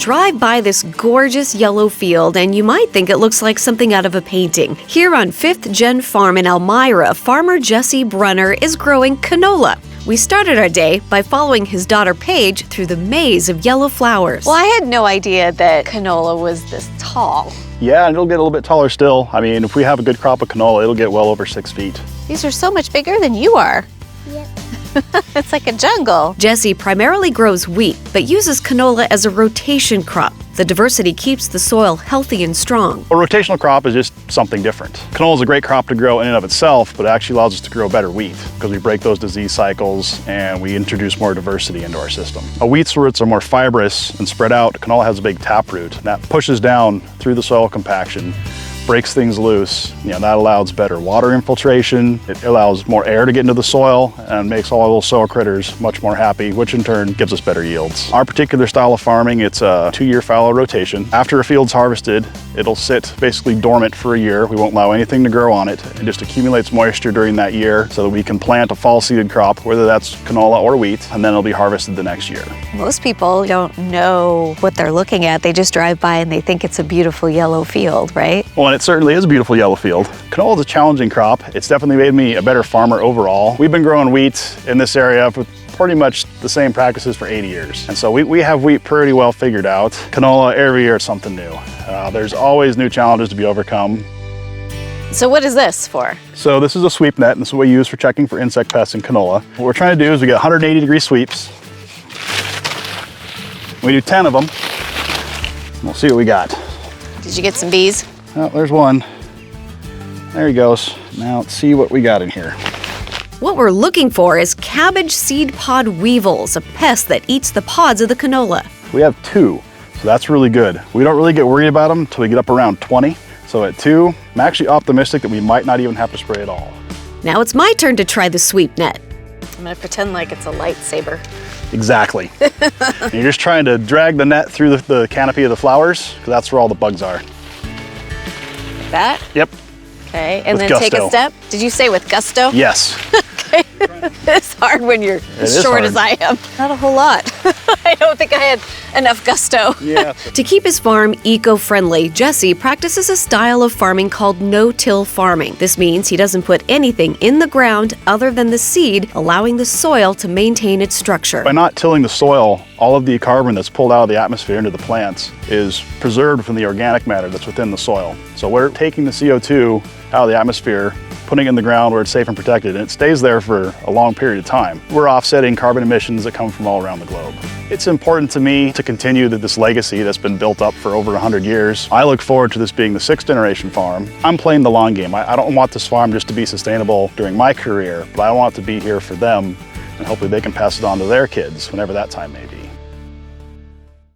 Drive by this gorgeous yellow field and you might think it looks like something out of a painting. Here on 5th Gen Farm in Almira, farmer Jesse Brunner is growing canola. We started our day by following his daughter Paige through the maze of yellow flowers. Well, I had no idea that canola was this tall. Yeah, and it'll get a little bit taller still. I mean, if we have a good crop of canola, it'll get well over 6 feet. These are so much bigger than you are. Yep. It's like a jungle. Jesse primarily grows wheat, but uses canola as a rotation crop. The diversity keeps the soil healthy and strong. A rotational crop is just something different. Canola is a great crop to grow in and of itself, but it actually allows us to grow better wheat because we break those disease cycles and we introduce more diversity into our system. Wheat's roots are more fibrous and spread out. Canola has a big taproot, and that pushes down through the soil compaction, breaks things loose. That allows better water infiltration. It allows more air to get into the soil and makes all those soil critters much more happy, which in turn gives us better yields. Our particular style of farming, it's a 2-year fallow rotation. After a field's harvested, it'll sit basically dormant for a year. We won't allow anything to grow on it. It just accumulates moisture during that year so that we can plant a fall seeded crop, whether that's canola or wheat, and then it'll be harvested the next year. Most people don't know what they're looking at. They just drive by and they think it's a beautiful yellow field, right? Well, and it certainly is a beautiful yellow field. Canola is a challenging crop. It's definitely made me a better farmer overall. We've been growing wheat in this area for pretty much the same practices for 80 years. And so we have wheat pretty well figured out. Canola, every year it's something new. There's always new challenges to be overcome. So what is this for? So this is a sweep net, and this is what we use for checking for insect pests in canola. What we're trying to do is we get 180-degree sweeps. We do 10 of them. We'll see what we got. Did you get some bees? Oh, there's one. There he goes. Now let's see what we got in here. What we're looking for is cabbage seed pod weevils, a pest that eats the pods of the canola. We have 2, so that's really good. We don't really get worried about them until we get up around 20. So at 2, I'm actually optimistic that we might not even have to spray at all. Now it's my turn to try the sweep net. I'm gonna pretend like it's a lightsaber. Exactly. And you're just trying to drag the net through the canopy of the flowers, because that's where all the bugs are. Like that? Yep. Okay, and With then take a gusto. step. Did you say with gusto? Yes. Okay. It's hard when you're as short as I am. Not a whole lot. I don't think I had enough gusto. Yeah. To keep his farm eco-friendly, Jesse practices a style of farming called no-till farming. This means he doesn't put anything in the ground other than the seed, allowing the soil to maintain its structure. By not tilling the soil, all of the carbon that's pulled out of the atmosphere into the plants is preserved from the organic matter that's within the soil. So we're taking the CO2 out of the atmosphere, putting it in the ground where it's safe and protected, and it stays there for a long period of time. We're offsetting carbon emissions that come from all around the globe. It's important to me to continue this legacy that's been built up for over 100 years. I look forward to this being the 6th generation farm. I'm playing the long game. I don't want this farm just to be sustainable during my career, but I want it to be here for them, and hopefully they can pass it on to their kids whenever that time may be.